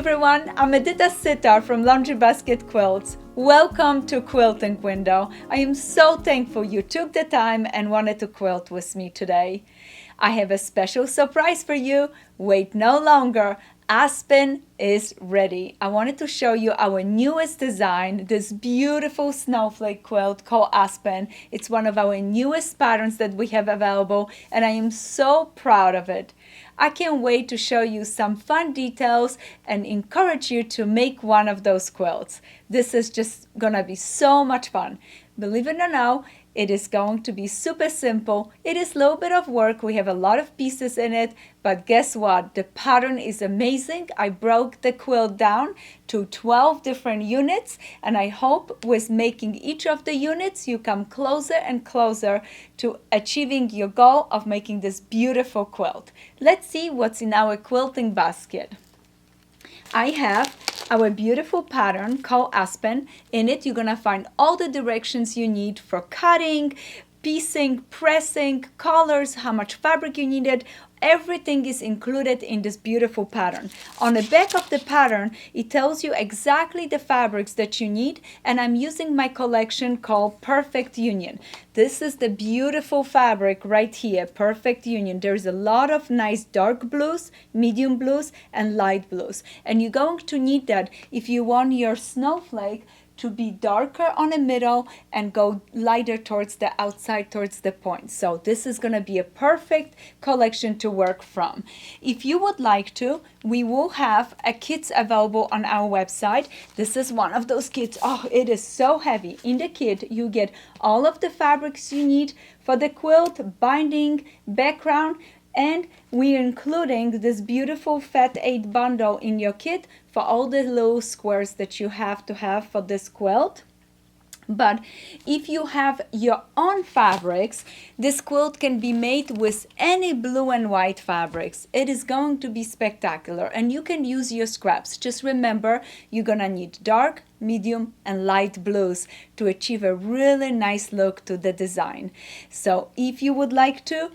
everyone, I'm Edyta Sitar from Laundry Basket Quilts. Welcome to Quilting Window. I am so thankful you took the time and wanted to quilt with me today. I have a special surprise for you. Wait no longer. Aspen is ready. I wanted to show you our newest design, this beautiful snowflake quilt called Aspen. It's one of our newest patterns that we have available, and I am so proud of it. I can't wait to show you some fun details and encourage you to make one of those quilts. This is just gonna be so much fun. Believe it or not, it is going to be super simple. It is a little bit of work. We have a lot of pieces in it, but guess what? The pattern is amazing. I broke the quilt down to 12 different units, and I hope with making each of the units, you come closer and closer to achieving your goal of making this beautiful quilt. Let's see what's in our quilting basket. I have our beautiful pattern called Aspen. In it, you're gonna find all the directions you need for cutting, piecing, pressing, colors, how much fabric you needed. Everything is included in this beautiful pattern. On the back of the pattern, it tells you exactly the fabrics that you need, and I'm using my collection called Perfect Union. This is the beautiful fabric right here, Perfect Union. There's a lot of nice dark blues, medium blues, and light blues. And you're going to need that if you want your snowflake to be darker on the middle and go lighter towards the outside, towards the point. So this is going to be a perfect collection to work from. If you would like to, we will have a kit available on our website. This is one of those kits. Oh, it is so heavy. In the kit, you get all of the fabrics you need for the quilt, binding, background, and we're including this beautiful Fat 8 bundle in your kit for all the little squares that you have to have for this quilt. But if you have your own fabrics, this quilt can be made with any blue and white fabrics. It is going to be spectacular, and you can use your scraps. Just remember, you're gonna need dark, medium, and light blues to achieve a really nice look to the design. So if you would like to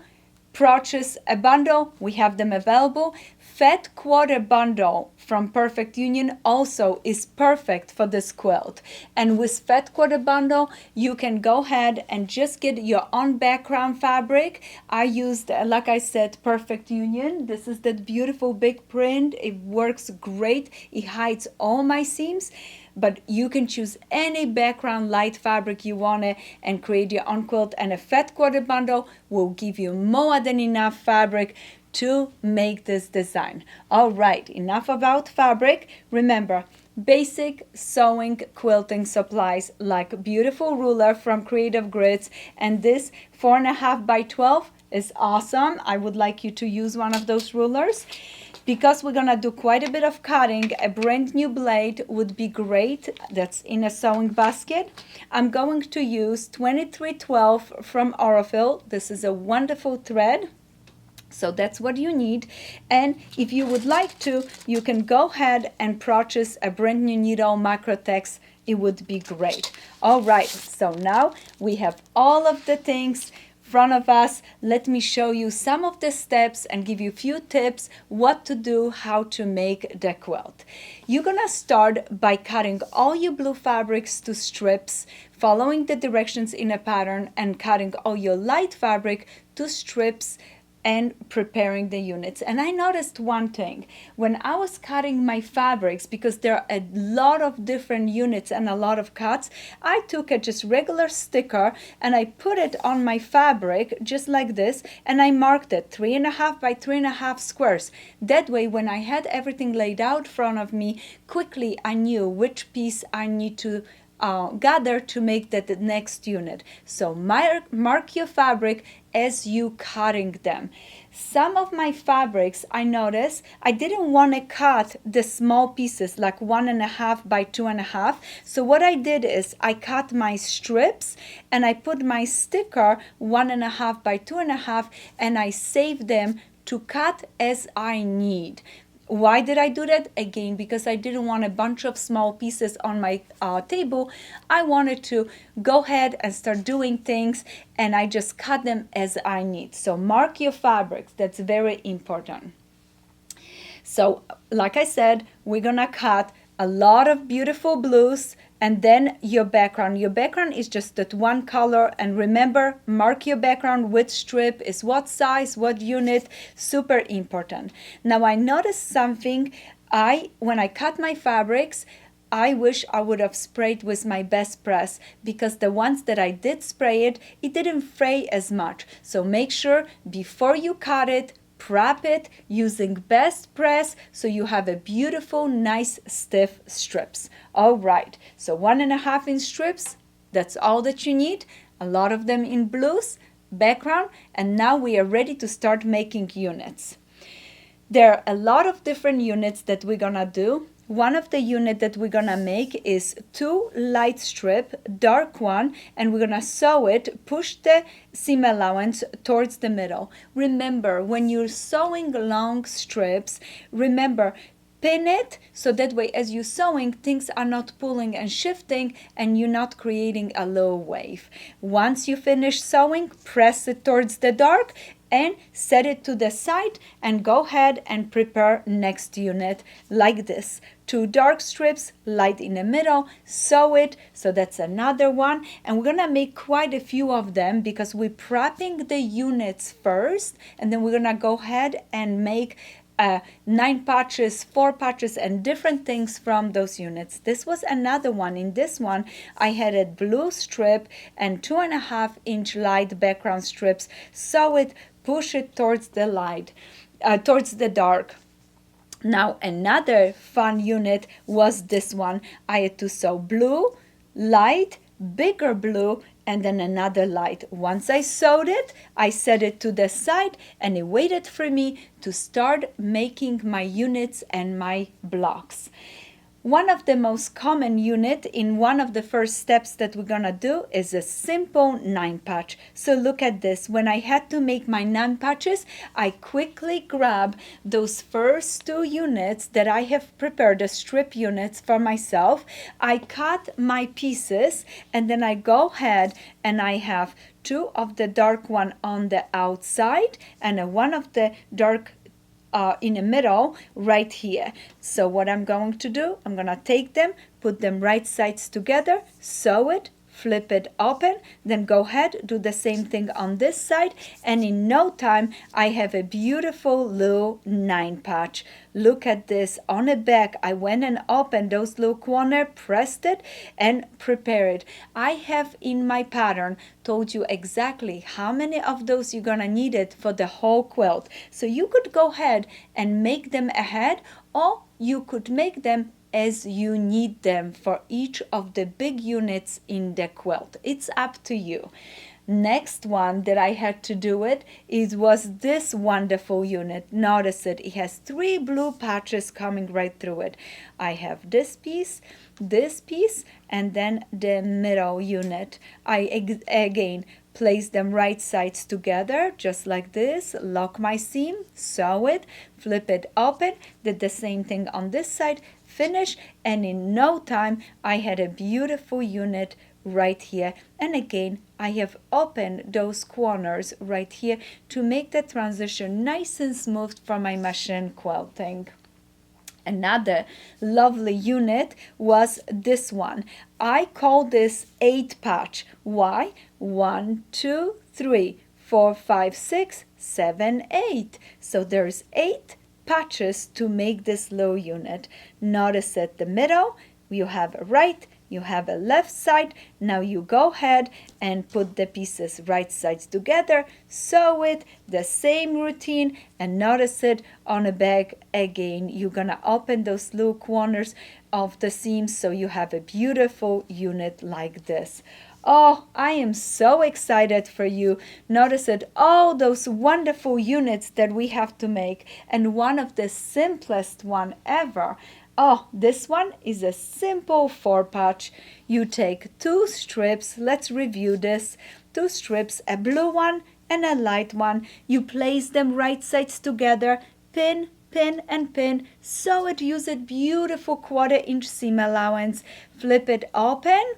purchase a bundle, we have them available. Fat quarter bundle from Perfect Union also is perfect for this quilt. And with Fat quarter bundle, you can go ahead and just get your own background fabric. I used, like I said, Perfect Union. This is that beautiful big print. It works great. It hides all my seams. But you can choose any background light fabric you want and create your own quilt, and a Fat quarter bundle will give you more than enough fabric to make this design. All right, enough about fabric. Remember, basic sewing quilting supplies like beautiful ruler from Creative Grids, and this 4.5 by 12 is awesome. I would like you to use one of those rulers. Because we're gonna do quite a bit of cutting, a brand new blade would be great. That's in a sewing basket. I'm going to use 2312 from Orofil. This is a wonderful thread. So that's what you need. And if you would like to, you can go ahead and purchase a brand new needle, Microtex. It would be great. All right, so now we have all of the things front of us. Let me show you some of the steps and give you a few tips what to do, how to make the quilt. You're gonna start by cutting all your blue fabrics to strips, following the directions in a pattern, and cutting all your light fabric to strips and preparing the units. And I noticed one thing when I was cutting my fabrics, because there are a lot of different units and a lot of cuts, I took a just regular sticker and I put it on my fabric just like this, and I marked it 3.5 by 3.5 squares. That way, when I had everything laid out in front of me, quickly I knew which piece I need to gather to make that the next unit. So mark your fabric as you cutting them. Some of my fabrics, I noticed I didn't want to cut the small pieces like 1.5 by 2.5. So what I did is I cut my strips and I put my sticker 1.5 by 2.5, and I saved them to cut as I need. Why did I do that? Again, because I didn't want a bunch of small pieces on my table. I wanted to go ahead and start doing things, and I just cut them as I need. So mark your fabrics. That's very important. So like I said, we're gonna cut a lot of beautiful blues, and then your background. Your background is just that one color, and remember, mark your background, which strip is what size, what unit, super important. Now I noticed something. When I cut my fabrics, I wish I would have sprayed with my best press, because the ones that I did spray it didn't fray as much. So make sure before you cut it, prep it using best press so you have a beautiful, nice, stiff strips. All right, so 1.5 inch strips, that's all that you need. A lot of them in blues, background, and now we are ready to start making units. There are a lot of different units that we're gonna do. One of the unit that we're gonna make is 2 light strip, dark one, and we're gonna sew it, push the seam allowance towards the middle. Remember, when you're sewing long strips, remember, pin it so that way as you're sewing, things are not pulling and shifting and you're not creating a low wave. Once you finish sewing, press it towards the dark and set it to the side and go ahead and prepare next unit like this. 2 dark strips, light in the middle, sew it. So that's another one, and we're gonna make quite a few of them because we're prepping the units first, and then we're gonna go ahead and make 9 patches, 4 patches, and different things from those units. This was another one. In this one, I had a blue strip and 2.5 inch light background strips. Sew it, push it towards the light, towards the dark. Now another fun unit was this one. I had to sew blue, light, bigger blue, and then another light. Once I sewed it, I set it to the side and it waited for me to start making my units and my blocks. One of the most common unit in one of the first steps that we're gonna do is a simple 9 patch. So look at this. When I had to make my 9 patches, I quickly grab those first 2 units that I have prepared, the strip units for myself. I cut my pieces and then I go ahead and I have 2 of the dark one on the outside and one of the dark in the middle right here. So what I'm going to do, I'm gonna take them, put them right sides together, sew it, flip it open, then go ahead, do the same thing on this side, and in no time I have a beautiful little 9 patch. Look at this. On the back I went and opened those little corner, pressed it and prepared it. I have in my pattern told you exactly how many of those you're gonna need it for the whole quilt. So you could go ahead and make them ahead, or you could make them as you need them for each of the big units in the quilt. It's up to you. Next one that I had to do was this wonderful unit. Notice it has 3 blue patches coming right through it. I have this piece, and then the middle unit. I again place them right sides together just like this, lock my seam, sew it, flip it open, did the same thing on this side, finish, and in no time I had a beautiful unit right here. And again, I have opened those corners right here to make the transition nice and smooth for my machine quilting. Another lovely unit was this one. I call this 8 patch. Why? 1, 2, 3, 4, 5, 6, 7, 8. So there's 8 patches to make this little unit. Notice at the middle, you have a right, you have a left side. Now you go ahead and put the pieces right sides together, sew it, the same routine, and notice it on the back again. You're gonna open those little corners of the seams so you have a beautiful unit like this. Oh, I am so excited for you. Notice it, all those wonderful units that we have to make, and one of the simplest one ever. Oh, this one is a simple 4 patch. You take 2 strips, let's review this. 2 strips, a blue one and a light one. You place them right sides together, pin, pin and pin, sew it, use it, beautiful 1/4 inch seam allowance, flip it open,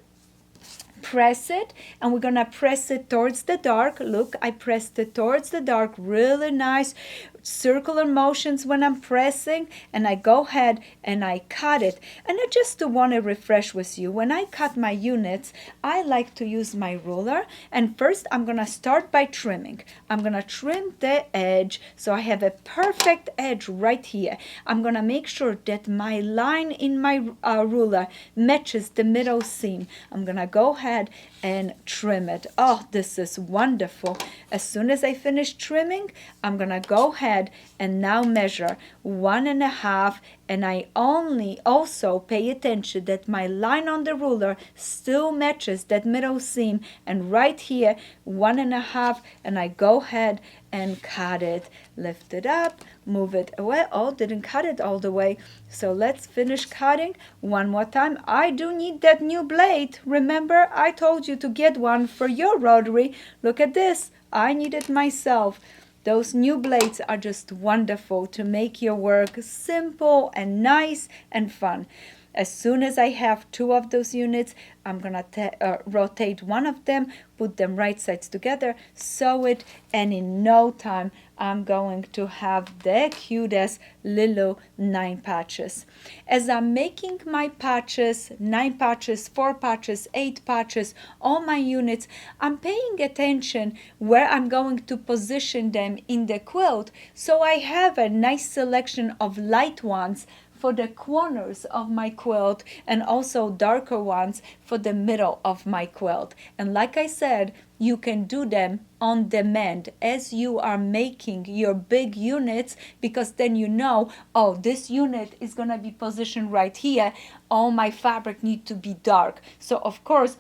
press it, and we're gonna press it towards the dark. Look, I pressed it towards the dark, really nice. circular motions when I'm pressing, and I go ahead and I cut it. And I just want to refresh with you, when I cut my units, I like to use my ruler, and first I'm gonna start by trimming. I'm gonna trim the edge so I have a perfect edge right here. I'm gonna make sure that my line in my ruler matches the middle seam. I'm gonna go ahead and trim it. Oh, this is wonderful. As soon as I finish trimming, I'm gonna go ahead and now measure 1.5, and I only also pay attention that my line on the ruler still matches that middle seam, and right here 1.5, and I go ahead and cut it. Lift it up, move it away. Oh, didn't cut it all the way. So let's finish cutting one more time. I do need that new blade. Remember, I told you to get one for your rotary. Look at this. I need it myself. Those new blades are just wonderful to make your work simple and nice and fun. As soon as I have 2 of those units, I'm going to rotate one of them, put them right sides together, sew it, and in no time, I'm going to have the cutest little 9 patches. As I'm making my patches, 9 patches, 4 patches, 8 patches, all my units, I'm paying attention where I'm going to position them in the quilt, so I have a nice selection of light ones for the corners of my quilt, and also darker ones for the middle of my quilt. And like I said, you can do them on demand as you are making your big units, because then you know, oh, this unit is gonna be positioned right here. All my fabric need to be dark. So of course,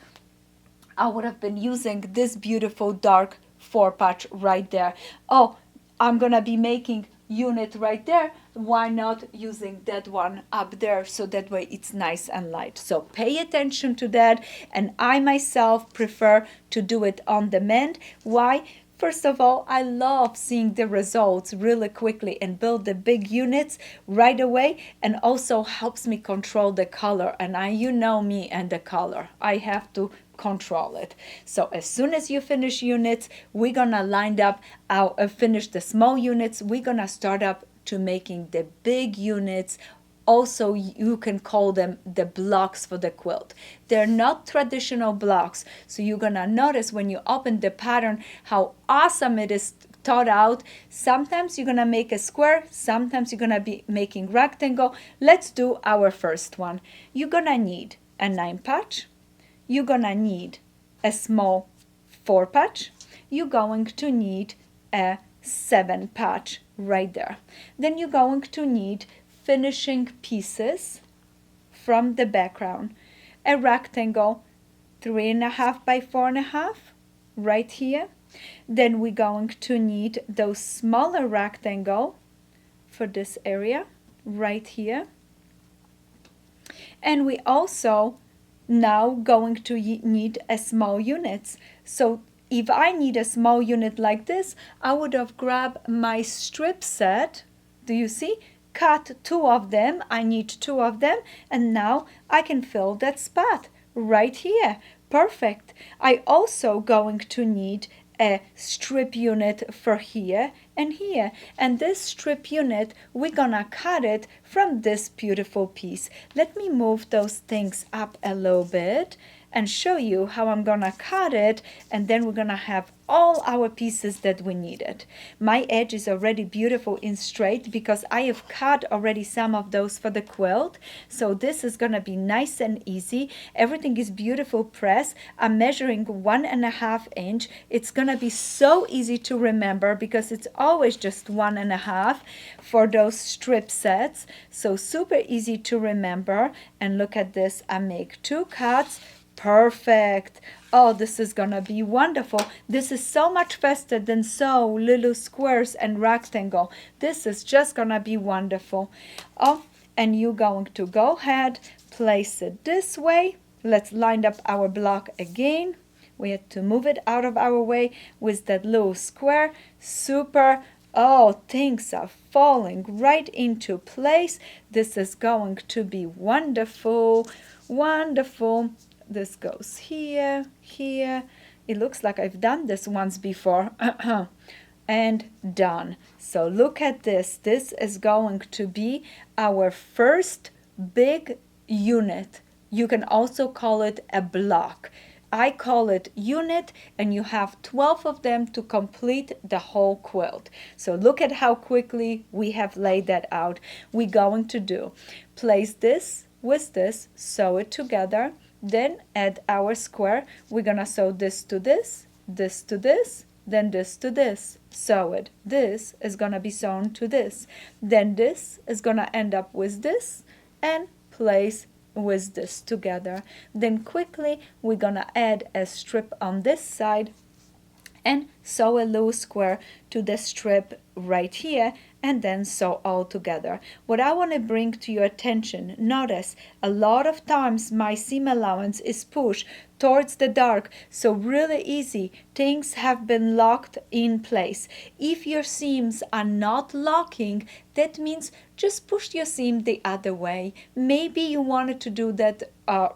I would have been using this beautiful dark 4 patch right there. Oh, I'm gonna be making unit right there. Why not using that one up there, so that way it's nice and light? So pay attention to that, and I myself prefer to do it on demand. Why? First of all, I love seeing the results really quickly and build the big units right away, and also helps me control the color. And you know me and the color. I have to control it. So as soon as you finish units, we're gonna line up finish the small units. We're gonna start up to making the big units. Also, you can call them the blocks for the quilt. They're not traditional blocks, so you're gonna notice when you open the pattern how awesome it is thought out. Sometimes you're gonna make a square, sometimes you're gonna be making rectangle. Let's do our first one. You're gonna need a 9 patch. You're gonna need a small 4 patch. You're going to need a 7 patch right there. Then you're going to need finishing pieces from the background. A rectangle 3.5 by 4.5 right here. Then we're going to need those smaller rectangle for this area right here. And we also now going to need a small units. So if I need a small unit like this, I would have grabbed my strip set. Do you see? Cut 2 of them. I need 2 of them, and now I can fill that spot right here. Perfect. I also going to need a strip unit for here and here, and this strip unit, we're gonna cut it from this beautiful piece. Let me move those things up a little bit and show you how I'm gonna cut it, and then we're gonna have all our pieces that we needed. My edge is already beautiful and straight because I have cut already some of those for the quilt, so this is gonna be nice and easy. Everything is beautiful press. I'm measuring 1.5 inch. It's gonna be so easy to remember because it's always just 1.5 for those strip sets, so super easy to remember. And look at this, I make 2 cuts. Perfect. Oh, this is gonna be wonderful. This is so much faster than sew little squares and rectangle. This is just gonna be wonderful. Oh, and you're going to go ahead, place it this way. Let's line up our block again. We had to move it out of our way with that little square. Super. Oh, things are falling right into place. This is going to be wonderful. Wonderful. This goes here, here. It looks like I've done this once before. and done. So look at this. This is going to be our first big unit. You can also call it a block. I call it unit, and you have 12 of them to complete the whole quilt. So look at how quickly we have laid that out. We're going to do place this with this, sew it together, then add our square. We're gonna sew this to this to this, then this to this. Sew it. This is gonna be sewn to this. Then this is gonna end up with this, and place with this together. Then quickly we're gonna add a strip on this side and sew a loose square to the strip right here, and then sew all together. What I want to bring to your attention, notice a lot of times my seam allowance is pushed towards the dark, so really easy, things have been locked in place. If your seams are not locking, that means just push your seam the other way. Maybe you wanted to do that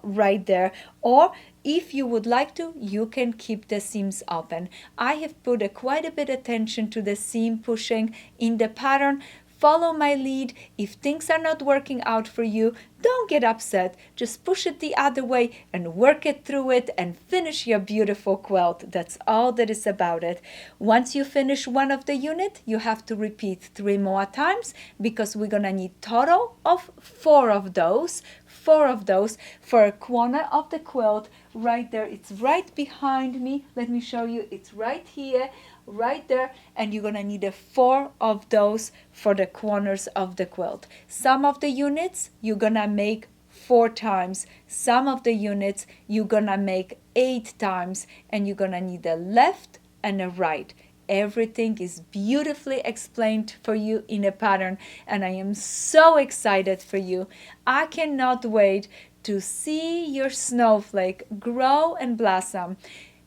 right there, or if you would like to, you can keep the seams open. I have put quite a bit attention to the seam pushing in the pattern. Follow my lead. If things are not working out for you, don't get upset. Just push it the other way and work it through it and finish your beautiful quilt. That's all that is about it. Once you finish one of the unit, you have to repeat 3 more times, because we're gonna need total of 4 of those. 4 of those for a corner of the quilt right there. It's right behind me. Let me show you. It's right here, right there, and you're gonna need 4 of those for the corners of the quilt. Some of the units you're gonna make 4 times. Some of the units you're gonna make 8 times, and you're gonna need a left and a right. Everything is beautifully explained for you in a pattern, and I am so excited for you. I cannot wait to see your snowflake grow and blossom.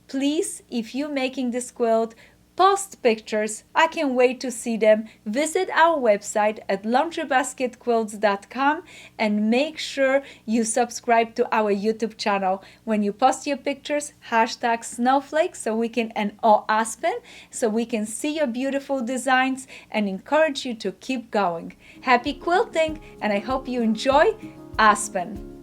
Please, if you're making this quilt, post pictures. I can't wait to see them. Visit our website at laundrybasketquilts.com and make sure you subscribe to our YouTube channel. When you post your pictures, hashtag snowflake or Aspen, so we can see your beautiful designs and encourage you to keep going. Happy quilting, and I hope you enjoy Aspen.